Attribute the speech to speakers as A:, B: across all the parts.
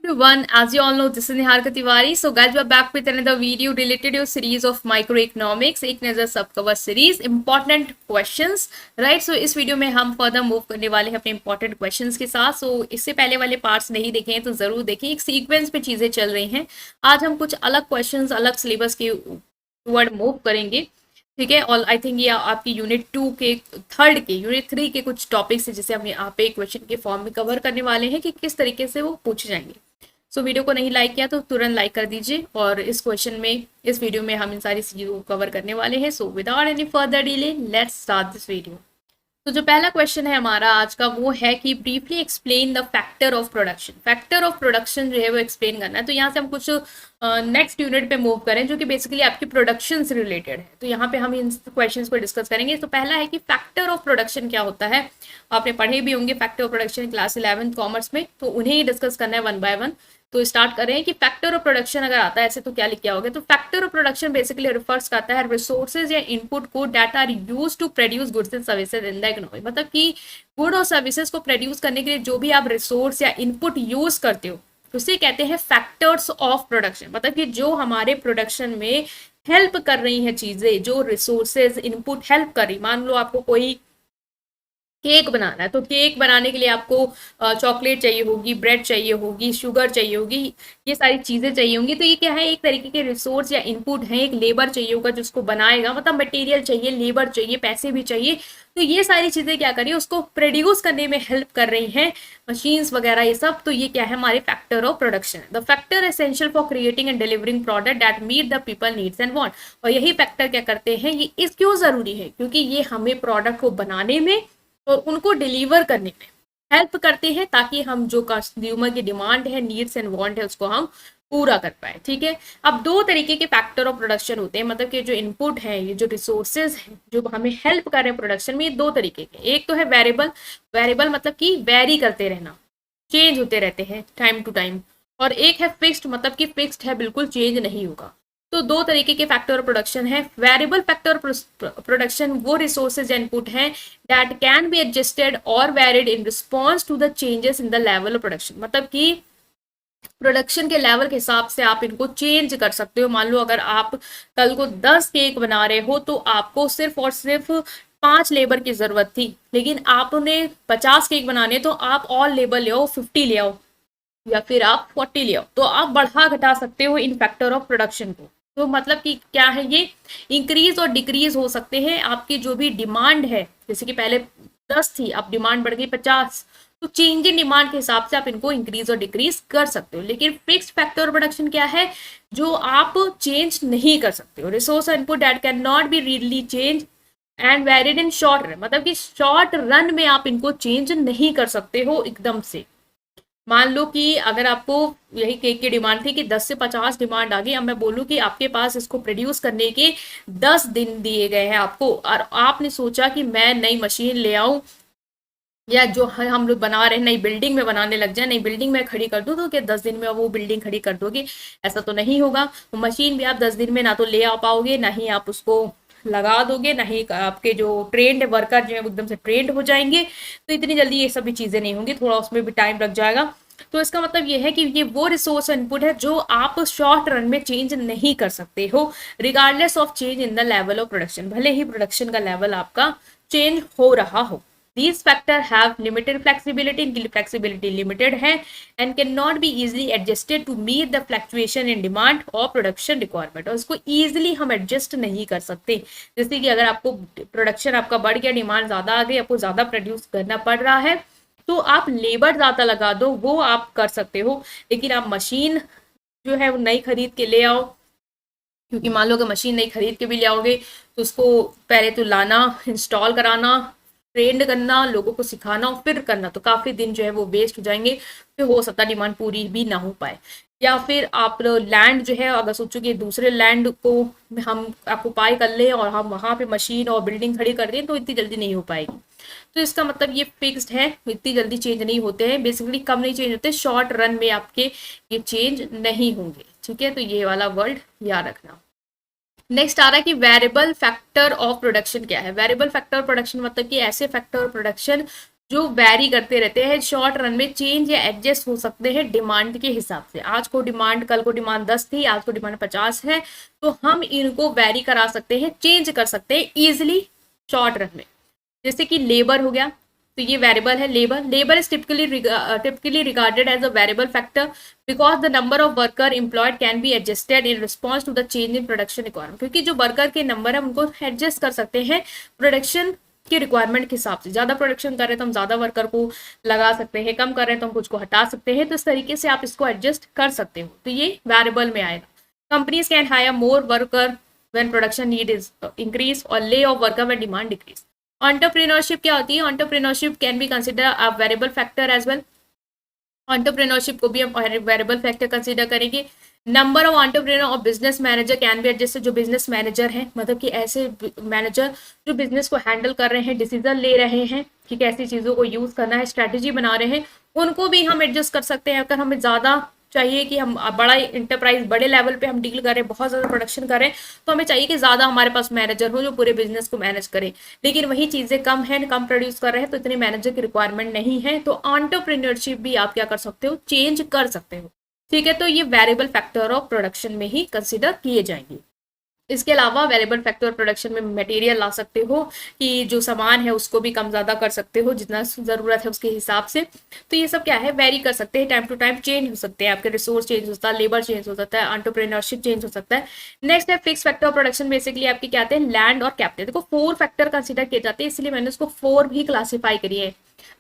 A: Everyone, as you all know, this is Niharika Tiwari. So, guys, we're back with another video related to a series of microeconomics, एक नजर सब cover series important questions, right? So, इस video में हम further move करने वाले हैं अपने important questions के साथ. So, इससे पहले वाले पार्ट्स नहीं देखे हैं तो जरूर देखें. एक सीक्वेंस पे चीजें चल रही हैं. आज हम कुछ अलग क्वेश्चंस अलग सिलेबस के टूवर्ड मूव करेंगे. ठीक है. और आई थिंक ये आपकी यूनिट 2 के थर्ड के यूनिट 3 के कुछ टॉपिक्स है जिसे हम यहाँ पे क्वेश्चन के फॉर्म में कवर करने वाले हैं कि किस तरीके से वो पूछे जाएंगे. सो वीडियो को नहीं लाइक किया तो तुरंत लाइक कर दीजिए. और इस क्वेश्चन में इस वीडियो में हम इन सारी चीज़ों को कवर करने वाले हैं. So without any further delay let's start this video. तो जो पहला क्वेश्चन है हमारा आज का वो है कि briefly explain the factor of production. Factor of production जो है वो एक्सप्लेन करना है. तो यहाँ से हम कुछ नेक्स्ट यूनिट पे मूव करें जो कि बेसिकली आपकी प्रोडक्शन से रिलेटेड है. तो यहाँ पे हम इन क्वेश्चंस को डिस्कस करेंगे. तो पहला है कि फैक्टर ऑफ प्रोडक्शन क्या होता है. आपने पढ़े भी होंगे factor of production class 11th commerce में. तो उन्हें ही डिस्कस करना है वन बाय वन. तो स्टार्ट करें कि फैक्टर ऑफ प्रोडक्शन अगर आता है ऐसे तो क्या लिख के आओगे. तो factor of production basically refers करता है रिसोर्सेज या इनपुट को that are used to produce goods and services in the economy. मतलब कि गुड और सर्विसेज को प्रोड्यूस करने के लिए जो भी आप रिसोर्स या इनपुट यूज करते हो उसे कहते हैं फैक्टर्स ऑफ प्रोडक्शन. मतलब कि जो हमारे प्रोडक्शन में हेल्प कर रही हैं चीजें, जो रिसोर्सेज इनपुट हेल्प कर रही. मान लो आपको कोई केक बनाना है तो केक बनाने के लिए आपको चॉकलेट चाहिए होगी, ब्रेड चाहिए होगी, शुगर चाहिए होगी, ये सारी चीजें चाहिए होंगी. तो ये क्या है, एक तरीके के रिसोर्स या इनपुट है. एक लेबर चाहिए होगा जिसको बनाएगा, मतलब मटेरियल चाहिए, लेबर चाहिए, पैसे भी चाहिए. तो ये सारी चीजें क्या करिए उसको प्रोड्यूस करने में हेल्प कर रही हैं मशीन्स वगैरह ये सब. तो ये क्या है हमारे factor of production. The factor essential for creating and delivering product that meet the people needs and want. और यही फैक्टर क्या करते हैं, ये इस क्यों जरूरी है, क्योंकि ये हमें प्रोडक्ट को बनाने में और उनको डिलीवर करने में हेल्प करते हैं ताकि हम जो कंज्यूमर की डिमांड है, नीड्स एंड वांट है, उसको हम पूरा कर पाए. ठीक है. अब दो तरीके के फैक्टर ऑफ प्रोडक्शन होते हैं. मतलब कि जो इनपुट है, ये जो रिसोर्सेज है जो हमें हेल्प कर रहे हैं प्रोडक्शन में, ये दो तरीके के. एक तो है वेरिएबल. वेरिएबल मतलब कि वेरी करते रहना, चेंज होते रहते हैं टाइम टू टाइम. और एक है फिक्स्ड, मतलब कि फिक्स्ड है, बिल्कुल चेंज नहीं होगा. तो दो तरीके के फैक्टर ऑफ प्रोडक्शन है. वेरिएबल फैक्टर प्रोडक्शन वो रिसोर्सेज इनपुट हैं दैट कैन बी एडजस्टेड और varied in response to the changes in the level of production. मतलब कि प्रोडक्शन के लेवल के हिसाब से आप इनको चेंज कर सकते हो. मान लो अगर आप कल को 10 केक बना रहे हो तो आपको सिर्फ और सिर्फ 5 लेबर की जरूरत थी, लेकिन आपने 50 केक बनाने तो आप और लेबर ले आओ, 50 ले आओ या फिर आप 40 ले आओ. तो आप बढ़ा घटा सकते हो इन फैक्टर ऑफ प्रोडक्शन को. तो मतलब कि क्या है, ये इंक्रीज और डिक्रीज हो सकते हैं. आपकी जो भी डिमांड है, जैसे कि पहले 10 थी, अब डिमांड बढ़ गई 50, तो चेंज इन डिमांड के हिसाब से आप इनको इंक्रीज और डिक्रीज कर सकते हो. लेकिन फिक्स्ड फैक्टर प्रोडक्शन क्या है, जो आप चेंज नहीं कर सकते हो. Resource input that can not B readily change and varied in short run. मतलब कि शॉर्ट रन में आप इनको चेंज नहीं कर सकते हो एकदम से. मान लो कि अगर आपको यही केक की डिमांड थी कि 10 से 50 डिमांड आ गई. अब मैं बोलूं कि आपके पास इसको प्रोड्यूस करने के 10 दिन दिए गए हैं आपको, और आपने सोचा कि मैं नई मशीन ले आऊं या जो हम लोग बना रहे हैं नई बिल्डिंग में बनाने लग जाए, नई बिल्डिंग में खड़ी कर दूं तो क्या 10 दिन में वो बिल्डिंग खड़ी कर दोगे? ऐसा तो नहीं होगा. तो मशीन भी आप 10 दिन में ना तो ले आ पाओगे, ना ही आप उसको लगा दोगे, ना ही आपके जो ट्रेंड वर्कर जो है एकदम से ट्रेंड हो जाएंगे. तो इतनी जल्दी ये सभी चीजें नहीं होंगी, थोड़ा उसमें भी टाइम लग जाएगा. तो इसका मतलब ये है कि ये वो रिसोर्स इनपुट है जो आप शॉर्ट रन में चेंज नहीं कर सकते हो regardless of change in the level of production. भले ही प्रोडक्शन का लेवल आपका चेंज हो रहा हो. These factors have limited flexibility. इनकी flexibility limited है and cannot be easily adjusted to meet the fluctuation in demand or production requirement. और इसको easily हम adjust नहीं कर सकते. जैसे कि अगर आपको प्रोडक्शन आपका बढ़ गया, डिमांड ज्यादा आ गई, आपको ज्यादा प्रोड्यूस करना पड़ रहा है, तो आप लेबर ज्यादा लगा दो, वो आप कर सकते हो. लेकिन आप मशीन जो है वो नई खरीद के ले आओ, क्योंकि मान लो कि मशीन नई खरीद के भी ले आओगे तो उसको पहले तो लाना, इंस्टॉल कराना, ट्रेंड करना, लोगों को सिखाना और फिर करना, तो काफी दिन जो है वो वेस्ट हो जाएंगे. फिर हो सकता है डिमांड पूरी भी ना हो पाए. या फिर आप लैंड जो है अगर सोचो कि दूसरे लैंड को हम ऑक्युपाई कर ले और हम वहां पे मशीन और बिल्डिंग खड़ी कर दें तो इतनी जल्दी नहीं हो पाएगी. तो इसका मतलब ये फिक्स्ड है, इतनी जल्दी चेंज नहीं होते हैं. बेसिकली कम नहीं चेंज होते, शॉर्ट रन में आपके ये चेंज नहीं होंगे. ठीक है. तो ये वाला वर्ड याद रखना. नेक्स्ट आ रहा है कि वेरिएबल फैक्टर ऑफ प्रोडक्शन क्या है. वेरिएबल फैक्टर ऑफ प्रोडक्शन मतलब कि ऐसे फैक्टर ऑफ प्रोडक्शन जो वैरी करते रहते हैं, शॉर्ट रन में चेंज या एडजस्ट हो सकते हैं डिमांड के हिसाब से। आज को डिमांड, कल को डिमांड 10 थी, आज को डिमांड 50 है, तो हम इनको वैरी करा सकते हैं, चेंज कर सकते हैं इजिली शॉर्ट रन में। जैसे कि लेबर हो गया, तो ये वेरिएबल है labour. Labour is typically regarded as a variable factor because the number of worker employed can be adjusted in response to the change in production requirement, क्योंकि जो वर्कर के नंबर है उनको एडजस्ट कर सकते हैं प्रोडक्शन की रिक्वायरमेंट के हिसाब से। ज्यादा प्रोडक्शन कर रहे हैं तो हम ज्यादा वर्कर को लगा सकते हैं, कम कर रहे हैं तो हम कुछ को हटा सकते हैं, तो इस तरीके से आप इसको एडजस्ट कर सकते हो, तो ये वेरिएबल में आएगा। Companies can hire more worker when production need is increase or lay off worker when demand decrease. Entrepreneurship क्या होती है? Entrepreneurship can be considered a variable factor as well. Entrepreneurship को भी हम वेरिएबल फैक्टर कंसीडर करेंगे। Number of entrepreneur और business manager can be adjusted, जो business manager हैं, मतलब कि ऐसे मैनेजर जो बिजनेस को हैंडल कर रहे हैं, डिसीजन ले रहे हैं कि कैसी चीज़ों को यूज़ करना है, स्ट्रैटेजी बना रहे हैं, उनको भी हम एडजस्ट कर सकते हैं। अगर हमें ज़्यादा चाहिए कि हम बड़ा इंटरप्राइज, बड़े लेवल पे हम डील करें, बहुत ज़्यादा प्रोडक्शन करें, तो हमें चाहिए कि ज़्यादा हमारे पास मैनेजर हो जो पूरे बिजनेस को मैनेज करे। लेकिन वही चीज़ें कम है, कम प्रोड्यूस कर रहे हैं, तो इतने मैनेजर की रिक्वायरमेंट नहीं है, तो एंटरप्रेन्योरशिप भी आप क्या कर सकते हो? चेंज कर सकते हो। ठीक है, तो ये वेरिएबल फैक्टर ऑफ प्रोडक्शन में ही कंसिडर किए जाएंगे। इसके अलावा वेरिएबल फैक्टर प्रोडक्शन में मटेरियल ला सकते हो कि जो सामान है उसको भी कम ज़्यादा कर सकते हो जितना ज़रूरत है उसके हिसाब से। तो ये सब क्या है? वेरी कर सकते हैं, टाइम टू टाइम चेंज हो सकते हैं, आपके रिसोर्स चेंज होता है, लेबर चेंज हो सकता है, एंटरप्रेन्योरशिप चेंज हो सकता है। नेक्स्ट है फिक्स फैक्टर प्रोडक्शन। बेसिकली आपके क्या आते हैं? लैंड और कैपिटल। देखो 4 फैक्टर कंसिडर किए जाते हैं, इसलिए मैंने उसको 4 भी क्लासीफाई करी है।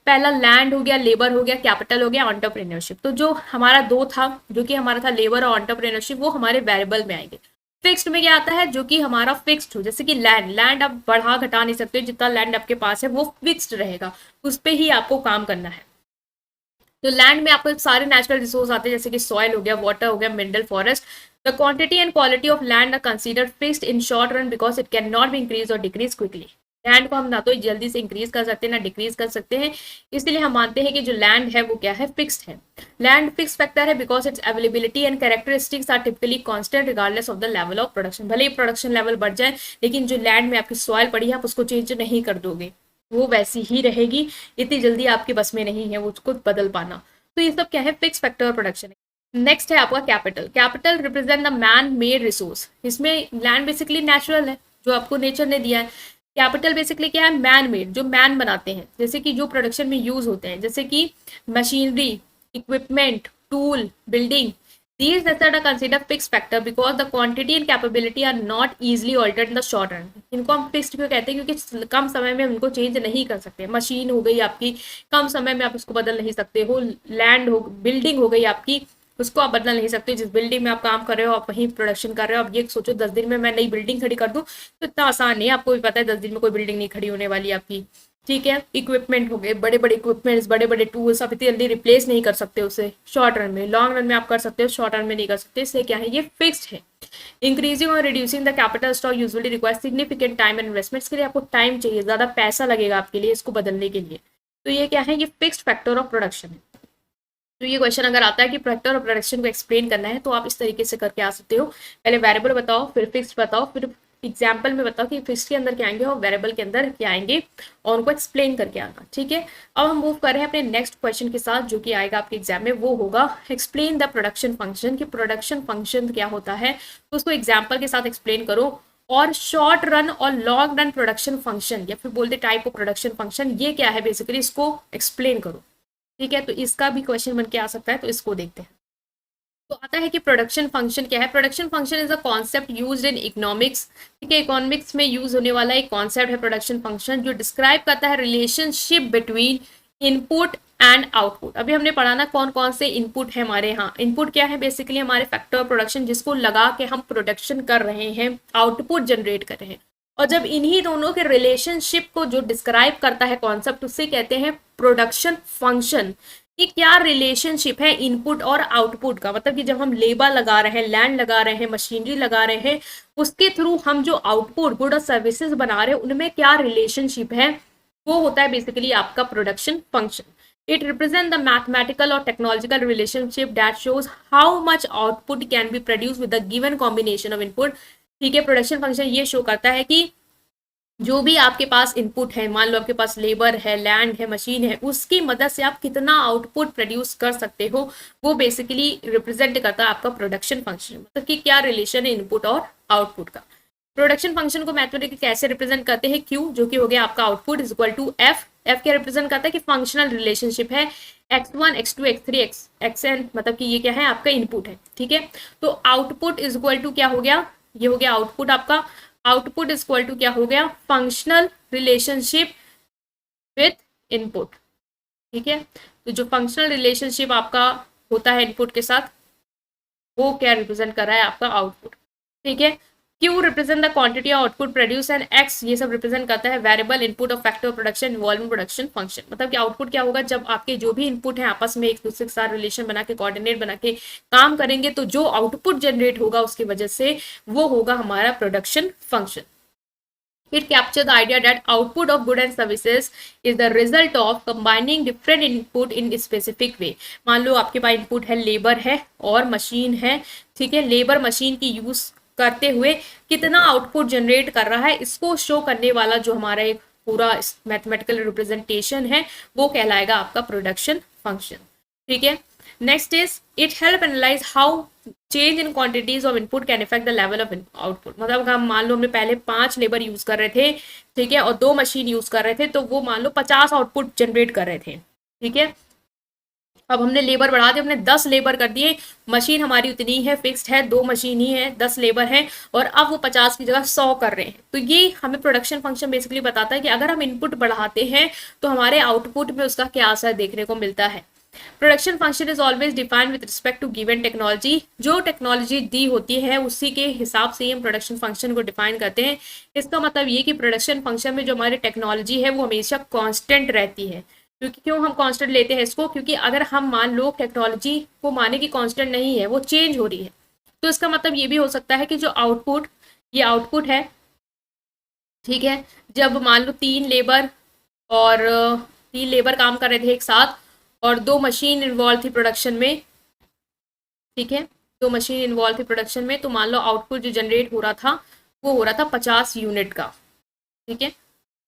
A: पहला लैंड हो गया, लेबर हो गया, कैपिटल हो गया, एंटरप्रेन्योरशिप। तो जो हमारा 2 था, जो कि हमारा था लेबर और एंटरप्रेन्योरशिप, वो हमारे वेरिएबल में आएंगे। फिक्स्ड में क्या आता है? जो कि हमारा फिक्स्ड हो, जैसे कि लैंड, लैंड आप बढ़ा घटा नहीं सकते, जितना लैंड आपके पास है वो फिक्स्ड रहेगा, उस पर ही आपको काम करना है। तो लैंड में आपको सारे नेचुरल रिसोर्स आते हैं, जैसे कि सॉइल हो गया, वाटर हो गया, mineral, forest. The quantity and quality of land are considered fixed in short run because it can not be increase or decrease quickly. Land को हम ना तो जल्दी से इंक्रीज कर सकते हैं ना डिक्रीज कर सकते हैं, इसलिए हम मानते हैं कि जो लैंड है वो क्या है? फिक्स्ड है। लैंड फिक्स फैक्टर है because its availability and characteristics are typically constant regardless of the level of production. भले ही प्रोडक्शन लेवल बढ़ जाए, लेकिन जो लैंड में आपकी सॉइल पड़ी है आप उसको चेंज नहीं कर दोगे, वो वैसी ही रहेगी, इतनी जल्दी आपके बस में नहीं है वो उसको बदल पाना। तो ये सब क्या है? Fix factor production. नेक्स्ट है आपका capital. Capital represent the man made resource. इसमें लैंड बेसिकली नेचुरल है, जो आपको नेचर ने दिया है। कैपिटल बेसिकली क्या है? मैन मेड, जो मैन बनाते हैं, जैसे कि जो प्रोडक्शन में यूज होते हैं, जैसे कि machinery, equipment, tool, building. These methods are considered fixed factor because the quantity and capability are not easily altered in the short run. इनको हम फिक्स्ड क्यों कहते हैं? क्योंकि कम समय में उनको चेंज नहीं कर सकते। मशीन हो गई आपकी, कम समय में आप उसको बदल नहीं सकते हो। लैंड हो, बिल्डिंग हो गई आपकी, उसको आप बदल नहीं सकते। जिस बिल्डिंग में आप काम कर रहे हो आप वहीं प्रोडक्शन कर रहे हो। आप ये सोचो 10 दिन में मैं नई बिल्डिंग खड़ी कर दूं तो इतना आसान नहीं है, आपको भी पता है 10 दिन में कोई बिल्डिंग नहीं खड़ी होने वाली आपकी। ठीक है, इक्विपमेंट हो गए, बड़े बड़े इक्विपमेंट्स, बड़े बड़े टूल्स, आप इतनी जल्दी रिप्लेस नहीं कर सकते उसे शॉर्ट रन में। लॉन्ग रन में आप कर सकते हो, शॉर्ट रन में नहीं कर सकते, इसलिए क्या है? ये फिक्स्ड है। इंक्रीजिंग और reducing the capital stock usually require significant time and investments के लिए आपको टाइम चाहिए, ज्यादा पैसा लगेगा आपके लिए इसको बदलने के लिए। तो ये क्या है? ये फिक्स्ड फैक्टर ऑफ प्रोडक्शन है। तो ये क्वेश्चन अगर आता है कि फैक्टर ऑफ प्रोडक्शन को एक्सप्लेन करना है तो आप इस तरीके से करके आ सकते हो। पहले वेरिएबल बताओ, फिर फिक्स्ड बताओ, फिर एग्जाम्पल में बताओ कि फिक्स्ड के अंदर क्या आएंगे और वेरिएबल के अंदर क्या आएंगे, और उनको एक्सप्लेन करके आना। ठीक है, अब हम मूव कर रहे हैं अपने नेक्स्ट क्वेश्चन के साथ, जो कि आएगा आपके एग्जाम में। वो होगा एक्सप्लेन द प्रोडक्शन फंक्शन, कि प्रोडक्शन फंक्शन क्या होता है, तो उसको एग्जाम्पल के साथ एक्सप्लेन करो। और शॉर्ट रन और लॉन्ग रन प्रोडक्शन फंक्शन, या फिर बोलते टाइप ऑफ प्रोडक्शन फंक्शन, ये क्या है बेसिकली, इसको एक्सप्लेन करो। ठीक है, तो इसका भी क्वेश्चन बन के आ सकता है, तो इसको देखते हैं। तो आता है कि प्रोडक्शन फंक्शन क्या है। Production function is a concept used in economics. ठीक है, इकोनॉमिक्स में यूज होने वाला एक कॉन्सेप्ट है प्रोडक्शन फंक्शन, जो डिस्क्राइब करता है relationship between input and output. अभी हमने पढ़ा ना कौन कौन से इनपुट है हमारे यहाँ। इनपुट क्या है? बेसिकली हमारे फैक्टर ऑफ प्रोडक्शन, जिसको लगा के हम प्रोडक्शन कर रहे हैं, आउटपुट जनरेट कर रहे हैं। और जब इन्हीं दोनों के रिलेशनशिप को जो डिस्क्राइब करता है कॉन्सेप्ट, उससे कहते हैं प्रोडक्शन फंक्शन। कि क्या रिलेशनशिप है इनपुट और आउटपुट का, मतलब कि जब हम लेबर लगा रहे हैं, लैंड लगा रहे हैं, मशीनरी लगा रहे हैं, उसके थ्रू हम जो आउटपुट गुड और सर्विसेज बना रहे हैं, उनमें क्या रिलेशनशिप है, वो होता है बेसिकली आपका production function. It represent the mathematical और technological relationship that shows how much output can be produce with the given combination of input. ठीक है, प्रोडक्शन फंक्शन ये शो करता है कि जो भी आपके पास इनपुट है, मान लो आपके पास लेबर है, लैंड है, मशीन है, उसकी मदद से आप कितना आउटपुट प्रोड्यूस कर सकते हो, वो बेसिकली रिप्रेजेंट करता है आपका प्रोडक्शन फंक्शन। मतलब कि क्या रिलेशन है इनपुट और आउटपुट का। प्रोडक्शन फंक्शन को मैथमेटिकली कैसे रिप्रेजेंट करते हैं, क्यू जो कि हो गया आपका output is equal to F. F क्या रिप्रेजेंट करता है कि फंक्शनल रिलेशनशिप है, x1 x2 x3 xn, मतलब कि ये क्या है आपका इनपुट है, ठीक है। तो आउटपुट इज इक्वल टू क्या हो गया, ये हो गया आउटपुट आपका। आउटपुट इज इक्वल टू क्या हो गया, फंक्शनल रिलेशनशिप विथ इनपुट, ठीक है। तो जो फंक्शनल रिलेशनशिप आपका होता है इनपुट के साथ, वो क्या रिप्रेजेंट कर रहा है आपका आउटपुट, ठीक है। Q represent the quantity of output produce, and x ये सब रिप्रेजेंट करता है variable input of factor production involve in production function. मतलब कि आउटपुट क्या होगा, जब आपके जो भी इनपुट है आपस में एक दूसरे के साथ रिलेशन बना के, कोऑर्डिनेट बना के काम करेंगे, तो जो आउटपुट जनरेट होगा उसकी वजह से वो होगा हमारा production function. It captures the idea that output of goods and services is the result of combining different input in a specific way. मान लो आपके पास इनपुट है, लेबर है और मशीन है, ठीक है। लेबर मशीन की यूज करते हुए कितना आउटपुट जनरेट कर रहा है, इसको शो करने वाला जो हमारा एक पूरा मैथमेटिकल रिप्रेजेंटेशन है, वो कहलाएगा आपका प्रोडक्शन फंक्शन, ठीक है। Next is it help analyse how change in quantities of input can effect the level of output. मतलब हम मान लो हमने पहले 5 लेबर यूज कर रहे थे, ठीक है, और 2 मशीन यूज कर रहे थे, तो वो मान लो 50 आउटपुट जनरेट कर रहे थे, ठीक है। अब हमने लेबर बढ़ा दिए, हमने 10 लेबर कर दिए, मशीन हमारी उतनी है, फिक्स्ड है, 2 मशीन ही है, 10 लेबर है, और अब वो 50 की जगह 100 कर रहे हैं। तो ये हमें प्रोडक्शन फंक्शन बेसिकली बताता है कि अगर हम इनपुट बढ़ाते हैं तो हमारे आउटपुट में उसका क्या असर देखने को मिलता है। Production function is always defined with respect to given technology. जो टेक्नोलॉजी दी होती है उसी के हिसाब से हम प्रोडक्शन फंक्शन को डिफाइन करते हैं। इसका मतलब ये कि प्रोडक्शन फंक्शन में जो हमारी टेक्नोलॉजी है वो हमेशा कांस्टेंट रहती है। क्योंकि क्यों हम कांस्टेंट लेते हैं इसको, क्योंकि अगर हम मान लो टेक्नोलॉजी को माने की कांस्टेंट नहीं है, वो चेंज हो रही है, तो इसका मतलब ये भी हो सकता है कि जो आउटपुट, ये आउटपुट है, ठीक है। जब मान लो 3 लेबर काम कर रहे थे एक साथ और 2 मशीन इन्वॉल्व थी प्रोडक्शन में, ठीक है, 2 मशीन इन्वॉल्व थी प्रोडक्शन में, तो मान लो आउटपुट जो जनरेट हो रहा था वो हो रहा था 50 यूनिट का, ठीक है।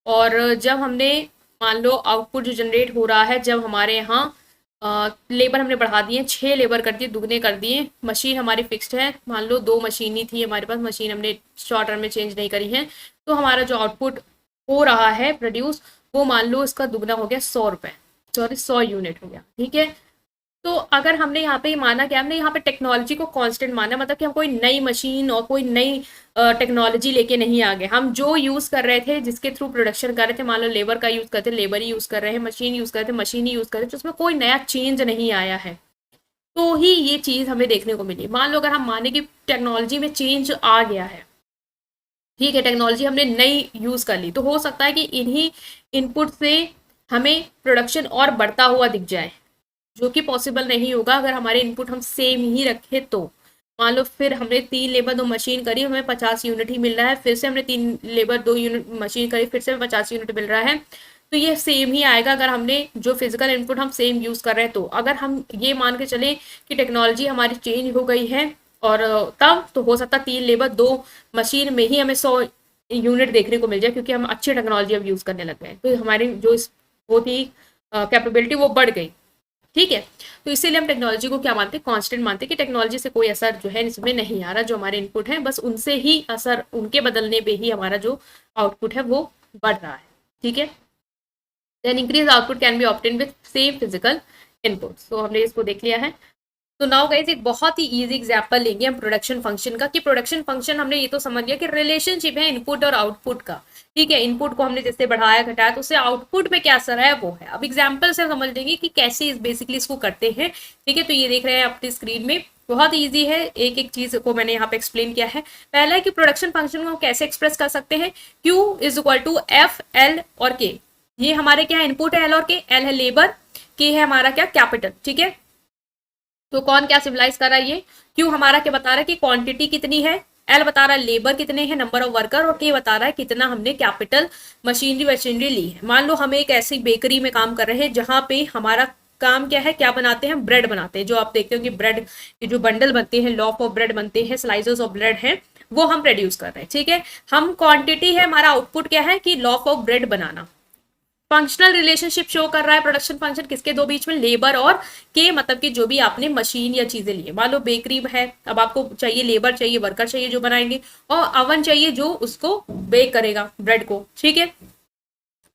A: और जब हमने मान लो आउटपुट जो जनरेट हो रहा है, जब हमारे यहाँ लेबर हमने बढ़ा दिए, 6 लेबर कर दिए, दुगने कर दिए, मशीन हमारी फिक्स्ड है, मान लो 2 मशीन ही थी हमारे पास, मशीन हमने शॉर्ट रन में चेंज नहीं करी है, तो हमारा जो आउटपुट हो रहा है प्रोड्यूस, वो मान लो इसका दुगना हो गया, 100 रुपये, सॉरी 100 यूनिट हो गया, ठीक है। तो अगर हमने यहाँ पे माना कि हमने यहाँ पे टेक्नोलॉजी को कांस्टेंट माना, मतलब कि हम कोई नई मशीन और कोई नई टेक्नोलॉजी लेके नहीं आ गए, हम जो यूज़ कर रहे थे, जिसके थ्रू प्रोडक्शन कर रहे थे, मान लो लेबर का यूज़ करते, लेबर ही यूज़ कर रहे हैं, मशीन यूज़ करते, मशीन ही यूज़ कर रहे थे, तो उसमें कोई नया चेंज नहीं आया है, तो ही ये चीज़ हमें देखने को मिली। मान लो अगर हम माने कि टेक्नोलॉजी में चेंज आ गया है, ठीक है, टेक्नोलॉजी हमने नई यूज़ कर ली, तो हो सकता है कि इन्हीं इनपुट से हमें प्रोडक्शन और बढ़ता हुआ दिख जाए, जो कि पॉसिबल नहीं होगा अगर हमारे इनपुट हम सेम ही रखें तो। मान लो फिर हमने 3 लेबर 2 मशीन करी, हमें 50 यूनिट ही मिल रहा है, फिर से हमने 3 लेबर 2 यूनिट मशीन करी, फिर से 50 यूनिट मिल रहा है, तो ये सेम ही आएगा अगर हमने जो फिजिकल इनपुट हम सेम यूज़ कर रहे हैं। तो अगर हम ये मान के चले कि टेक्नोलॉजी हमारी चेंज हो गई है, और तब तो हो सकता है 3 लेबर 2 मशीन में ही हमें 100 यूनिट देखने को मिल जाए, क्योंकि हम अच्छी टेक्नोलॉजी अब यूज़ करने लग गए, तो हमारी जो वो थी कैपेबिलिटी वो बढ़ गई, ठीक है। तो इसीलिए हम टेक्नोलॉजी को क्या मानते हैं, कांस्टेंट मानते हैं, कि टेक्नोलॉजी से कोई असर जो है इसमें नहीं आ रहा, जो हमारे इनपुट है बस उनसे ही असर, उनके बदलने पे ही हमारा जो आउटपुट है वो बढ़ रहा है, ठीक है। Then increase output can be obtain with same physical input. तो हमने इसको देख लिया है। तो नाउ गाइस एक बहुत ही इजी एग्जांपल लेंगे हम प्रोडक्शन फंक्शन का, कि प्रोडक्शन फंक्शन हमने ये तो समझ लिया कि रिलेशनशिप है इनपुट और आउटपुट का, ठीक है। इनपुट को हमने जैसे बढ़ाया घटाया तो उससे आउटपुट में क्या असर है वो है। अब एग्जांपल से समझ लेंगे कि कैसे बेसिकली इसको करते हैं, ठीक है। तो ये देख रहे हैं अपनी स्क्रीन में, बहुत ईजी है, एक एक चीज को मैंने यहाँ पे एक्सप्लेन किया है। पहला है कि प्रोडक्शन फंक्शन को कैसे एक्सप्रेस कर सकते हैं, Q is equal to F L और के। ये हमारे क्या है, इनपुट है एल और के, एल है लेबर, के है हमारा क्या कैपिटल, ठीक है। तो कौन क्या सिविलाइज कर रहा है, ये क्यों हमारा क्या बता रहा है कि क्वांटिटी कितनी है, एल बता रहा है लेबर कितने हैं, नंबर ऑफ वर्कर, और के बता रहा है कितना हमने कैपिटल मशीनरी ली है। मान लो हम एक ऐसी बेकरी में काम कर रहे हैं जहां पे हमारा काम क्या है, क्या बनाते हैं, ब्रेड बनाते हैं। जो आप देखते हो कि ब्रेड के जो बंडल बनते हैं, लॉफ ऑफ ब्रेड बनते हैं, स्लाइसेस ऑफ ब्रेड है, वो हम प्रोड्यूस कर रहे हैं। ठीक है, हम क्वांटिटी है, हमारा आउटपुट क्या है कि loaf of bread banana. Functional relationship show कर रहा है प्रोडक्शन फंक्शन किसके दो बीच में, लेबर और के, मतलब कि जो भी आपने मशीन या चीजें ली है। मान लो बेकरी है, अब आपको चाहिए लेबर चाहिए, वर्कर चाहिए जो बनाएंगे, और अवन चाहिए जो उसको बेक करेगा ब्रेड को। ठीक है,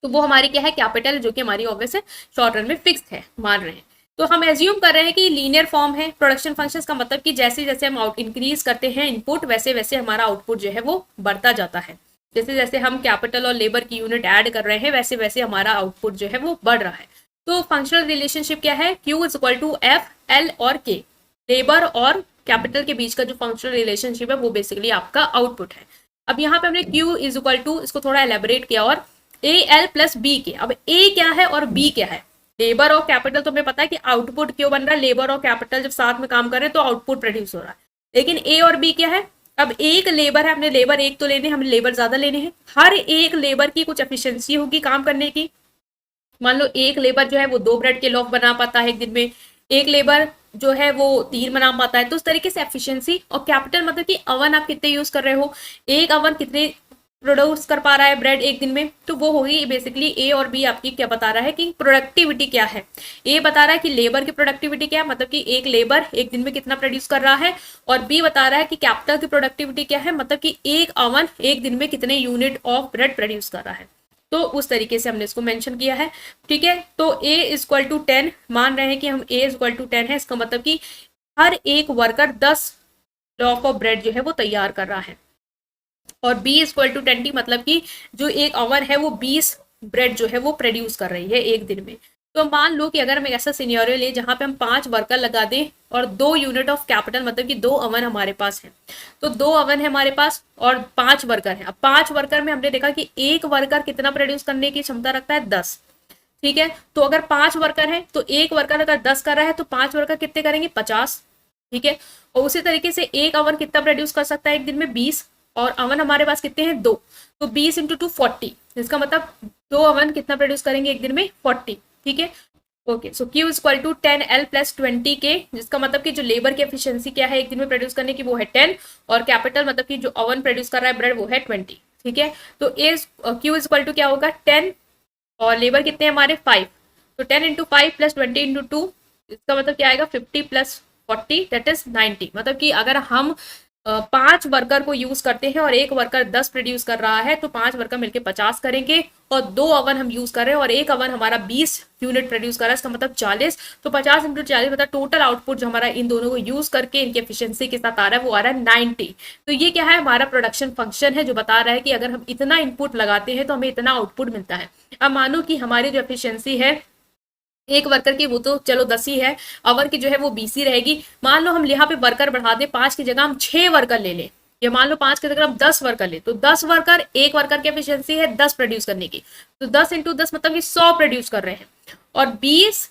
A: तो वो हमारी क्या है, कैपिटल, जो कि हमारी ऑब्वियस है शॉर्ट रन में फिक्स्ड है, मान रहे हैं। तो हम एज्यूम कर रहे हैं कि लीनियर फॉर्म है प्रोडक्शन फंक्शंस का, मतलब कि जैसे जैसे हम आउट इंक्रीज करते हैं इनपुट, वैसे वैसे हमारा आउटपुट जो है वो बढ़ता जाता है। जैसे जैसे हम कैपिटल और लेबर की यूनिट ऐड कर रहे हैं, वैसे वैसे हमारा आउटपुट जो है वो बढ़ रहा है। तो फंक्शनल रिलेशनशिप क्या है, Q is equal to F L और के, लेबर और कैपिटल के बीच का जो फंक्शनल रिलेशनशिप है वो बेसिकली आपका आउटपुट है। अब यहाँ पे हमने Q इज इक्वल टू, इसको थोड़ा एलेबोरेट किया, और ए एल प्लस बी के। अब ए क्या है और बी क्या है, लेबर और कैपिटल, तो हमें पता है कि आउटपुट क्यों बन रहा है, लेबर और कैपिटल जब साथ में काम कर रहे हैं तो आउटपुट प्रोड्यूस हो रहा है। लेकिन ए और बी क्या है, अब एक लेबर है, हमने लेबर एक तो लेने, हमने लेबर ज्यादा लेने हैं, हर एक लेबर की कुछ एफिशिएंसी होगी काम करने की। मान लो एक लेबर जो है वो 2 ब्रेड के लॉफ बना पाता है एक दिन में, एक लेबर जो है वो 3 बना पाता है। तो उस तरीके से एफिशिएंसी, और कैपिटल मतलब कि अवन आप कितने यूज कर रहे हो, एक अवन कितने प्रोड्यूस कर पा रहा है ब्रेड एक दिन में, तो वो होगी बेसिकली ए और बी आपकी क्या बता रहा है कि प्रोडक्टिविटी क्या है। ए बता रहा है कि लेबर की प्रोडक्टिविटी क्या है, मतलब कि एक लेबर एक दिन में कितना प्रोड्यूस कर रहा है, और बी बता रहा है कि कैपिटल की प्रोडक्टिविटी क्या है, मतलब कि एक अवन एक दिन में कितने यूनिट ऑफ ब्रेड प्रोड्यूस कर रहा है। तो उस तरीके से हमने इसको मेंशन किया है। ठीक है, तो a इज इक्वल टू 10 मान रहे हैं कि हम a इज इक्वल टू 10 है, इसका मतलब कि हर एक वर्कर 10 लॉफ ऑफ ब्रेड जो है वो तैयार कर रहा है, और b इज इक्वल टू 20 मतलब कि जो एक ओवन है वो 20 ब्रेड जो है वो प्रोड्यूस कर रही है एक दिन में। तो मान लो कि अगर हम एक ऐसा सिनेरियो ले जहां पे हम 5 वर्कर लगा दें और 2 यूनिट ऑफ कैपिटल, मतलब कि 2 ओवन हमारे पास है, तो 2 ओवन है हमारे पास और 5 वर्कर है। अब 5 वर्कर में हमने देखा कि एक वर्कर कितना प्रोड्यूस करने की क्षमता रखता है, 10। ठीक है, तो अगर 5 वर्कर है तो एक वर्कर अगर 10 कर रहा है तो 5 वर्कर कितने करेंगे, 50। ठीक है, और उसी तरीके से एक ओवन कितना प्रोड्यूस कर सकता है एक दिन में, 20, और ओवन हमारे पास कितने हैं, 2, तो 20 इंटू 2 40, इसका मतलब 2 ओवन कितना प्रोड्यूस करेंगे एक दिन में, 40। ठीक है, okay, so Q is equal to 10L plus 20K, जिसका मतलब कि जो लेबर की एफिशिएंसी क्या है एक दिन में प्रोड्यूस करने की, वो है 10, और कैपिटल मतलब कि जो ओवन प्रोड्यूस कर रहा है ब्रेड वो है 20। ठीक है, तो Q इज इक्वल टू क्या होगा, 10, और लेबर कितने हैं हमारे 5, तो 10 इंटू 5 प्लस 20 इंटू 2, इसका मतलब क्या आएगा 50 प्लस 40 दैट इज 90। मतलब कि अगर हम 5 वर्कर को यूज करते हैं और एक वर्कर 10 प्रोड्यूस कर रहा है, तो 5 वर्कर मिलकर 50 करेंगे, और 2 ओवन हम यूज कर रहे हैं और एक ओवन हमारा 20 यूनिट प्रोड्यूस कर रहा है, इसका मतलब 40, तो 50 इंटू 40 मतलब टोटल आउटपुट जो हमारा इन दोनों को यूज करके इनकी एफिशिएंसी के साथ आ रहा है वो आ रहा है 90। तो ये क्या है, हमारा प्रोडक्शन फंक्शन है जो बता रहा है कि अगर हम इतना इनपुट लगाते हैं तो हमें इतना आउटपुट मिलता है। अब मानो कि हमारी जो एफिशिएंसी है एक वर्कर की वो तो चलो 10 ही है, अवर की जो है वो 20 ही रहेगी। मान लो हम यहाँ पे वर्कर बढ़ा दे, 5 की जगह हम 6 वर्कर ले लें, या मान लो 5 की जगह हम 10 वर्कर ले, तो 10 वर्कर, एक वर्कर की एफिशिएंसी है 10 प्रोड्यूस करने की, तो 10 इंटू 10 मतलब कि 100 प्रोड्यूस कर रहे हैं, और 20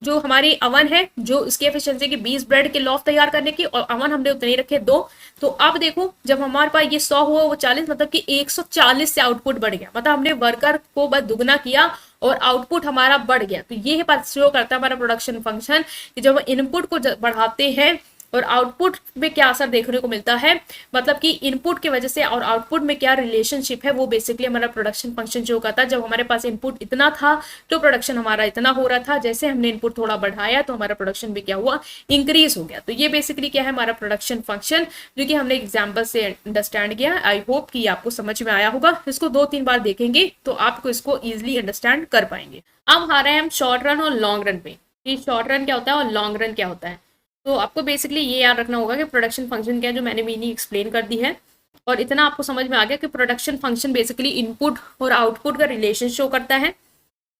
A: जो हमारी अवन है जो इसकी एफिशिएंसी की 20 ब्रेड के लॉफ तैयार करने की, और अवन हमने उतने ही रखे 2। तो अब देखो जब हमारे पास ये 100 हुआ वो 40, मतलब कि 140 से आउटपुट बढ़ गया, मतलब हमने वर्कर को बस दुगना किया और आउटपुट हमारा बढ़ गया। तो ये बात शो करता है हमारा प्रोडक्शन फंक्शन कि जब इनपुट को बढ़ाते हैं और आउटपुट में क्या असर देखने को मिलता है, मतलब कि इनपुट की वजह से और आउटपुट में क्या रिलेशनशिप है, वो बेसिकली हमारा प्रोडक्शन फंक्शन शो करता है। जब हमारे पास इनपुट इतना था तो प्रोडक्शन हमारा इतना हो रहा था, जैसे हमने इनपुट थोड़ा बढ़ाया तो हमारा प्रोडक्शन भी क्या हुआ, इंक्रीज हो गया। तो ये बेसिकली क्या है हमारा प्रोडक्शन फंक्शन, जो कि हमने एग्जाम्पल से अंडरस्टैंड किया। आई होप कि आपको समझ में आया होगा, इसको 2-3 बार देखेंगे तो आपको इसको ईजिली अंडरस्टैंड कर पाएंगे। अब आ रहे हैं हम शॉर्ट रन और लॉन्ग रन पे, कि शॉर्ट रन क्या होता है और लॉन्ग रन क्या होता है। तो आपको बेसिकली ये याद रखना होगा कि प्रोडक्शन फंक्शन क्या है, जो मैंने मीनिंग एक्सप्लेन कर दी है, और इतना आपको समझ में आ गया कि प्रोडक्शन फंक्शन बेसिकली इनपुट और आउटपुट का रिलेशन शो करता है,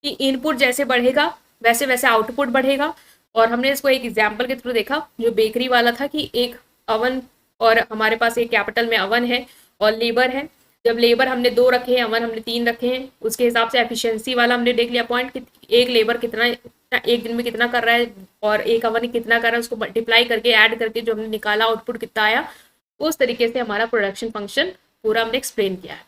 A: कि इनपुट जैसे बढ़ेगा वैसे वैसे आउटपुट बढ़ेगा। और हमने इसको एक एग्जाम्पल के थ्रू देखा जो बेकरी वाला था, कि एक अवन और हमारे पास एक कैपिटल में अवन है और लेबर है। जब लेबर हमने 2 रखे हैं, अवन हमने 3 रखे हैं, उसके हिसाब से एफिशिएंसी वाला हमने देख लिया पॉइंट कि एक लेबर कितना एक दिन में कितना कर रहा है और एक अवन कितना कर रहा है, उसको मल्टीप्लाई करके ऐड करके जो हमने निकाला आउटपुट कितना आया, उस तरीके से हमारा प्रोडक्शन फंक्शन पूरा हमने एक्सप्लेन किया है।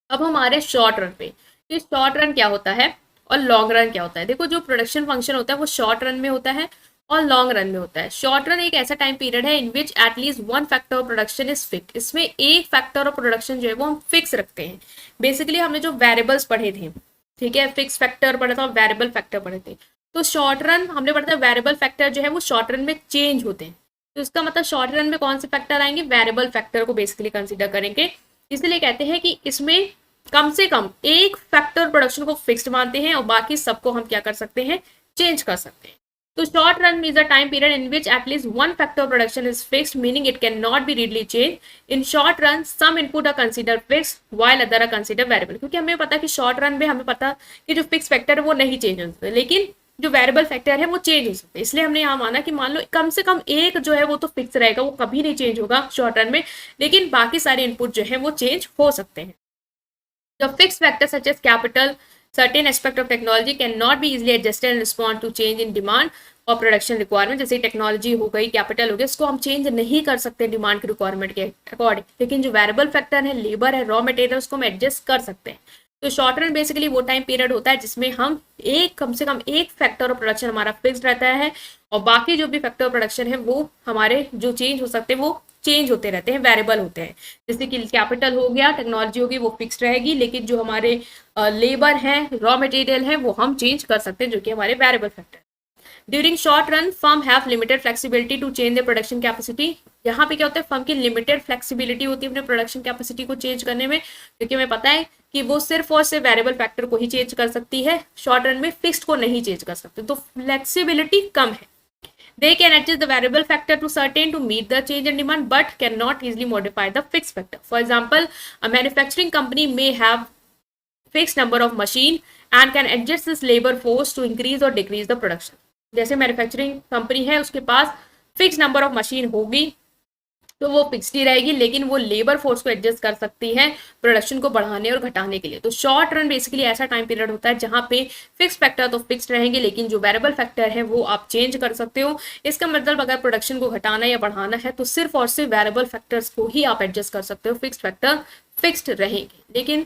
A: अब हमारे शॉर्ट रन पे, तो शॉर्ट रन क्या होता है और लॉन्ग रन क्या होता है। देखो जो प्रोडक्शन फंक्शन होता है वो शॉर्ट रन में होता है और लॉन्ग रन में होता है। शॉर्ट रन एक ऐसा टाइम पीरियड है in which at least one factor of production is fix. इसमें एक फैक्टर ऑफ प्रोडक्शन जो है वो हम फिक्स रखते हैं। बेसिकली हमने जो वेरिएबल्स पढ़े थे, ठीक है, फिक्स फैक्टर पढ़ा था और वेरिएबल फैक्टर पढ़े थे। तो शॉर्ट रन हमने पढ़ा था वेरिएबल फैक्टर जो है वो शॉर्ट रन में चेंज होते हैं। तो इसका मतलब शॉर्ट रन में कौन से फैक्टर आएंगे, वेरिएबल फैक्टर को बेसिकली कंसीडर करेंगे। इसलिए कहते हैं कि इसमें कम से कम एक फैक्टर प्रोडक्शन को फिक्स्ड मानते हैं और बाकी सबको हम क्या कर सकते हैं, चेंज कर सकते हैं। तो short run is a time period in which at least one factor of production is fixed, meaning it cannot be readily changed. In short run, some input are considered fixed while other are considered variable. क्योंकि हमें पता है कि short run में हमें पता कि जो fixed factor है वो नहीं चेंज हो सकता, लेकिन जो वेरिएबल फैक्टर है वो चेंज हो सकता है। इसलिए हमने यहाँ माना कि मान लो कम से कम एक जो है वो तो फिक्स रहेगा, वो कभी नहीं चेंज होगा शॉर्ट रन में, लेकिन बाकी सारे इनपुट जो है वो चेंज हो सकते हैं। The fixed factors such as capital, certain aspect of technology cannot be easily adjusted and respond to change in demand और प्रोडक्शन रिक्वायरमेंट। जैसे टेक्नोलॉजी हो गई, कैपिटल हो गया, इसको हम चेंज नहीं कर सकते डिमांड की रिक्वायरमेंट के अकॉर्डिंग, लेकिन जो वेरिएबल फैक्टर है, लेबर है, रॉ मटेरियल, उसको हम एडजस्ट कर सकते हैं। तो शॉर्ट रन बेसिकली वो टाइम पीरियड होता है जिसमें हम कम से कम एक फैक्टर ऑफ प्रोडक्शन हमारा फिक्स्ड रहता है और बाकी जो भी फैक्टर ऑफ प्रोडक्शन है वो हमारे जो चेंज हो सकते हैं वो चेंज होते रहते हैं, वेरिएबल होते हैं। जैसे कि कैपिटल हो गया, टेक्नोलॉजी होगी, वो फिक्स्ड रहेगी, लेकिन जो हमारे लेबर है, रॉ मटेरियल है, वो हम चेंज कर सकते हैं, जो कि हमारे variable factor. During short run firm have limited flexibility to change the production capacity. यहाँ पे क्या होता है, फर्म की लिमिटेड फ्लेक्सिबिलिटी होती है अपने प्रोडक्शन कैपेसिटी को चेंज करने में, क्योंकि हमें पता है कि वो सिर्फ और सिर्फ वेरिएबल फैक्टर को ही चेंज कर सकती है, शॉर्ट रन में फिक्स्ड को नहीं चेंज कर सकते, तो फ्लेक्सिबिलिटी कम है। They can adjust the variable factor to certain to meet the change in demand, but cannot easily modify the fixed factor. For example, a manufacturing company may have fixed number of machine and can adjust its labor force to increase or decrease the production. जैसे manufacturing company है, उसके पास fix number of machine होगी तो वो fixed ही रहेगी, लेकिन वो labour force को एडजस्ट कर सकती है प्रोडक्शन को बढ़ाने और घटाने के लिए। तो शॉर्ट रन बेसिकली ऐसा टाइम पीरियड होता है जहां पे फिक्स फैक्टर तो फिक्स्ड रहेंगे, लेकिन जो वेरिएबल फैक्टर है वो आप चेंज कर सकते हो। इसका मतलब अगर प्रोडक्शन को घटाना या बढ़ाना है तो सिर्फ और सिर्फ वेरिएबल फैक्टर्स को ही आप एडजस्ट कर सकते हो, फिक्स्ड फैक्टर फिक्स्ड रहेंगे। लेकिन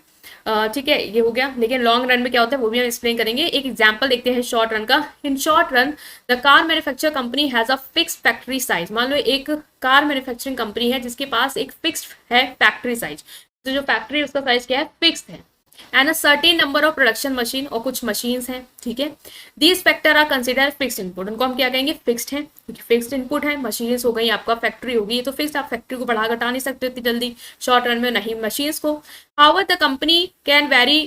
A: ठीक है, ये हो गया। लेकिन लॉन्ग रन में क्या होता है वो भी हम एक्सप्लेन करेंगे। एक एग्जांपल देखते हैं शॉर्ट रन का। इन short run the car manufacture company has a fixed factory size. मान लो एक कार मैन्युफैक्चरिंग कंपनी है जिसके पास एक फिक्स्ड है फैक्ट्री साइज, तो जो फैक्ट्री उसका साइज क्या है, फिक्स्ड है, and a certain number of production machine, और कुछ मशीन्स हैं, ठीक है। These factor are consider fixed input. उनको हम क्या कहेंगे, फिक्स्ड है, क्योंकि फिक्स्ड इनपुट है। मशीन्स हो गई, आपका फैक्ट्री होगी, तो फिक्स्ड, आप फैक्ट्री को बढ़ा घटा नहीं सकते इतनी जल्दी शॉर्ट रन में, नहीं मशीन्स को। However the company can very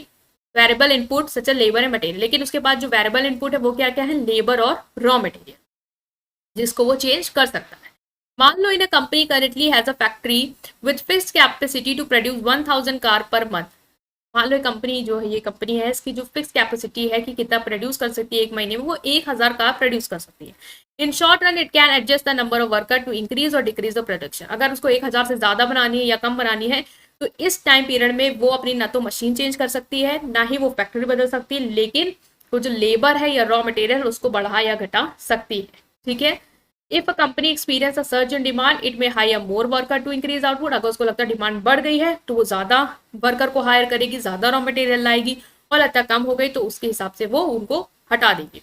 A: variable input such labour and material. लेकिन उसके बाद जो वेरिएबल इनपुट है वो क्या क्या है, लेबर और रॉ मटेरियल, जिसको वो चेंज कर सकता है। मान लो in a company currently has a factory with fixed capacity to produce 1000 car per month. मान लो कंपनी जो है, ये कंपनी है, इसकी जो फिक्स कैपेसिटी है कि कितना प्रोड्यूस कर सकती है एक महीने में, वो 1000 कार प्रोड्यूस कर सकती है। In short run it can adjust the number of worker to increase or decrease the production. अगर उसको 1000 से ज्यादा बनानी है या कम बनानी है तो इस टाइम पीरियड में वो अपनी ना तो मशीन चेंज कर सकती है, ना ही वो फैक्ट्री बदल सकती है, लेकिन वो जो लेबर है या रॉ मटेरियल उसको बढ़ा या घटा सकती है, ठीक है। If a company experience a surge in demand it may hire more worker to increase output. अगर उसको लगता है डिमांड बढ़ गई है तो वो ज्यादा वर्कर को हायर करेगी, ज्यादा रॉ मटेरियल लाएगी, और लगता कम हो गई तो उसके हिसाब से वो उनको हटा देगी।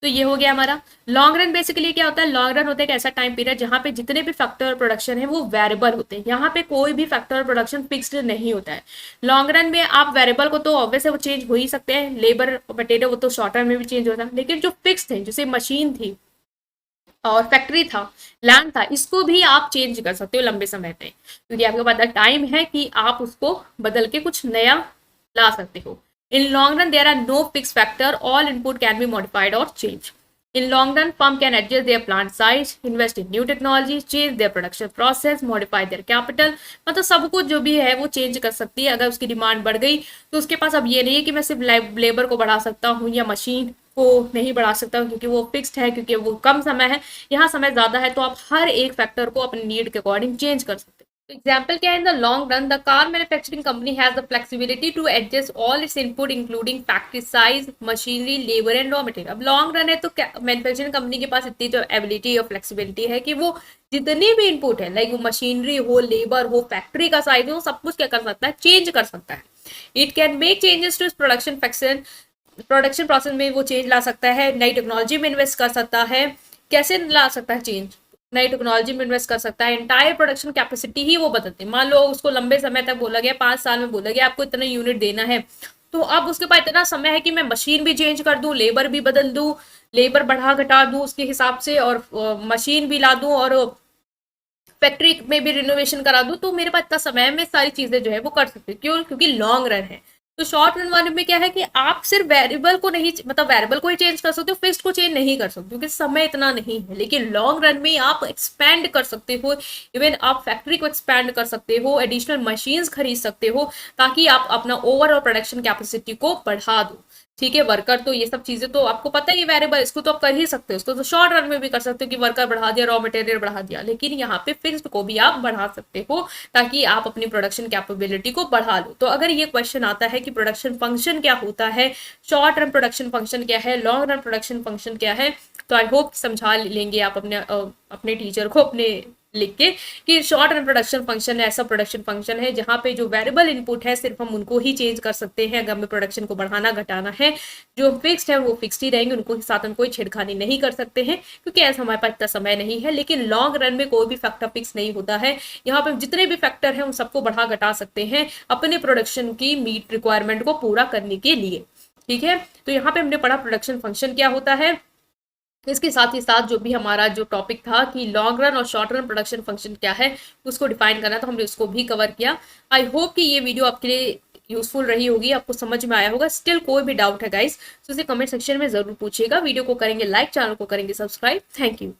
A: तो ये हो गया हमारा लॉन्ग रन। बेसिकली क्या होता है, लॉन्ग रन होता है एक ऐसा टाइम पीरियड जहां पे जितने भी फैक्टर प्रोडक्शन है वो वेरिएबल होते हैं। यहाँ पे कोई भी फैक्टर प्रोडक्शन फिक्स्ड नहीं होता है। लॉन्ग रन में आप वेरिएबल को तो ऑब्वियस है वो चेंज हो ही सकते हैं, लेबर मटेरियल वो तो शॉर्ट रन में भी चेंज होता है, लेकिन जो फिक्स्ड है, जैसे मशीन थी और फैक्ट्री था, लैंड था, इसको भी आप चेंज कर सकते हो लंबे समय पे, क्योंकि आपके पास टाइम है कि आप उसको बदल के कुछ नया ला सकते हो। In long run there are no fix factor, all input can be modified और change. In long run firm can adjust their plant size, invest in new technology, change their production process, modify their capital. मतलब सब कुछ जो भी है वो change कर सकती है। अगर उसकी डिमांड बढ़ गई तो उसके पास अब ये नहीं है कि मैं सिर्फ लेबर को बढ़ा सकता हूँ या मशीन को नहीं बढ़ा सकता हूँ, क्योंकि वो फिक्स्ड है, क्योंकि वो कम समय है, यहाँ समय ज्यादा है, तो आप हर एक फैक्टर को अपने नीड के अकॉर्डिंग चेंज कर सकते हो। एग्जाम्पल क्या है, in the long run the car manufacturing company has the flexibility to adjust all its input including factory size, machinery, labour and raw material. अब लॉन्ग रन है तो मैन्युफैक्चरिंग कंपनी के पास इतनी जो एबिलिटी और फ्लेक्सिबिलिटी है कि वो जितनी भी इनपुट है, लाइक वो मशीनरी हो, लेबर हो, फैक्ट्री का साइज हो, सब कुछ क्या कर सकता है, चेंज कर सकता है। It can make changes to production process में वो चेंज ला सकता है, नई टेक्नोलॉजी में इन्वेस्ट कर सकता है, कैसे ला सकता है चेंज, नई टेक्नोलॉजी में इन्वेस्ट कर सकता है, एंटायर प्रोडक्शन कैपेसिटी ही वो बदलते हैं। मान लो उसको लंबे समय तक बोला गया, 5 साल में बोला गया आपको इतने यूनिट देना है, तो अब उसके पास इतना समय है कि मैं मशीन भी चेंज कर दूं, लेबर भी बदल दूं, लेबर बढ़ा घटा दूं उसके हिसाब से, और मशीन भी ला दूं, और फैक्ट्री में भी रिनोवेशन करा दूं, तो मेरे पास इतना समय में सारी चीजें जो है वो कर सकती हूँ। क्यों? क्योंकि लॉन्ग रन है। तो शॉर्ट रन वाले में क्या है कि आप सिर्फ वेरिएबल को नहीं, मतलब वेरिएबल को ही चेंज कर सकते हो, फिक्स्ड को चेंज नहीं कर सकते क्योंकि समय इतना नहीं है। लेकिन लॉन्ग रन में आप एक्सपेंड कर सकते हो, इवन आप फैक्ट्री को एक्सपेंड कर सकते हो, एडिशनल मशीन्स खरीद सकते हो, ताकि आप अपना ओवरऑल प्रोडक्शन कैपेसिटी को बढ़ा दो। ठीक है, वर्कर तो ये सब चीजें तो आपको पता ही है, वेरिएबल इसको तो आप कर ही सकते हो, उसको तो शॉर्ट रन में भी कर सकते हो कि वर्कर बढ़ा दिया, रॉ मटेरियल बढ़ा दिया, लेकिन यहाँ पे फिक्स्ड को भी आप बढ़ा सकते हो ताकि आप अपनी प्रोडक्शन कैपेबिलिटी को बढ़ा लो। तो अगर ये क्वेश्चन आता है कि प्रोडक्शन फंक्शन क्या होता है, शॉर्ट रन प्रोडक्शन फंक्शन क्या है, लॉन्ग रन प्रोडक्शन फंक्शन क्या है, तो आई होप समझा लेंगे आप अपने टीचर को, अपने लिख के, कि शॉर्ट रन प्रोडक्शन फंक्शन ऐसा प्रोडक्शन फंक्शन है जहां पे जो वेरिएबल इनपुट है सिर्फ हम उनको ही चेंज कर सकते हैं अगर हमें प्रोडक्शन को बढ़ाना घटाना है। जो फिक्स्ड है वो फिक्स्ड ही रहेंगे, उनको साथ हम कोई छेड़खानी नहीं कर सकते हैं क्योंकि ऐसा हमारे पास इतना समय नहीं है। लेकिन लॉन्ग रन में कोई भी फैक्टर फिक्स नहीं होता है, यहाँ पे जितने भी फैक्टर हैं उन सबको बढ़ा घटा सकते हैं अपने प्रोडक्शन की मीट रिक्वायरमेंट को पूरा करने के लिए। ठीक है, तो यहाँ पे हमने पढ़ा प्रोडक्शन फंक्शन क्या होता है। इसके साथ ही साथ जो भी हमारा जो टॉपिक था कि लॉन्ग रन और शॉर्ट रन प्रोडक्शन फंक्शन क्या है उसको डिफाइन करना, तो हमने उसको भी कवर किया। आई होप कि ये वीडियो आपके लिए यूजफुल रही होगी, आपको समझ में आया होगा। स्टिल कोई भी डाउट है गाइस तो उसे कमेंट सेक्शन में जरूर पूछिएगा। वीडियो को करेंगे लाइक, चैनल को करेंगे सब्सक्राइब। Thank you.